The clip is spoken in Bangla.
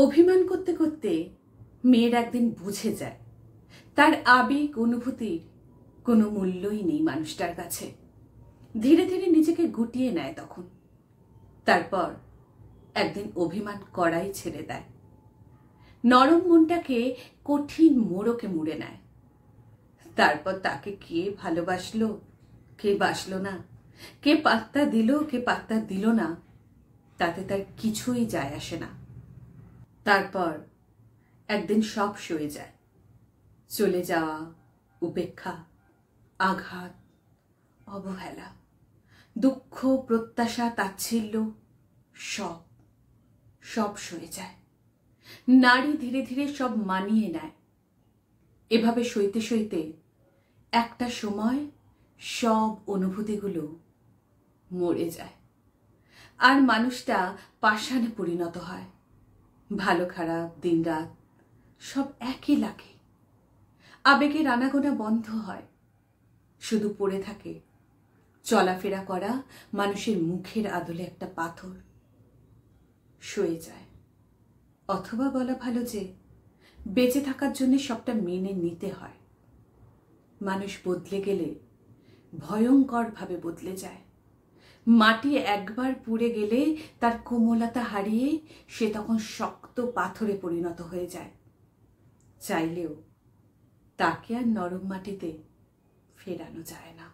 অভিমান করতে করতে মেয়ের একদিন বুঝে যায় তার আবেগ অনুভূতির কোনো মূল্যই নেই মানুষটার কাছে। ধীরে ধীরে নিজেকে গুটিয়ে নেয় তখন। তারপর একদিন অভিমান করাই ছেড়ে দেয়। নরম মনটাকে কঠিন মোড়কে মুড়ে নেয়। তারপর তাকে কে ভালোবাসলো, কে বাসলো না, কে পাত্তা দিল, কে পাত্তা দিল না, তাতে তার কিছুই যায় আসে না। তারপর একদিন সব সয়ে যায়। চলে যাওয়া, উপেক্ষা, আঘাত, অবহেলা, দুঃখ, প্রত্যাশা, তাচ্ছিল্য সব সব সয়ে যায়। নারী ধীরে ধীরে সব মানিয়ে নেয়। এভাবে সইতে সইতে একটা সময় সব অনুভূতিগুলো মরে যায়, আর মানুষটা পাষাণে পরিণত হয়। ভালো খারাপ, দিনরাত সব একই লাগে। আবেগের আনাগোনা বন্ধ হয়। শুধু পড়ে থাকে চলাফেরা করা মানুষের মুখের আদলে একটা পাথর। সয়ে যায়। অথবা বলা ভালো যে বেঁচে থাকার জন্য সবটা মেনে নিতে হয়। মানুষ বদলে গেলে ভয়ঙ্করভাবে বদলে যায়। মাটি একবার পুড়ে গেলে তার কোমলতা হারিয়ে সে তখন শক্ত পাথরে পরিণত হয়ে যায়। চাইলেও তাকে আর নরম মাটিতে ফেরানো যায় না।